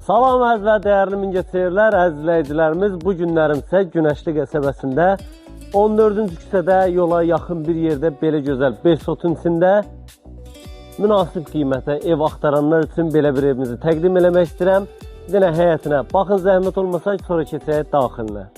Salam əziz və dəyərli Mingəçevirlər, əziz izləyicilərimiz. Bu günlərim isə Günəşli qəsəbəsində 14-cü küçədə yola yaxın bir yerdə belə gözəl 5 sotun içində münasib qiymətə ev axtaranlar üçün belə bir evimizi təqdim eləmək istəyirəm. Yenə həyətinə baxın, zəhmət olmasa sonra keçək daxilinə.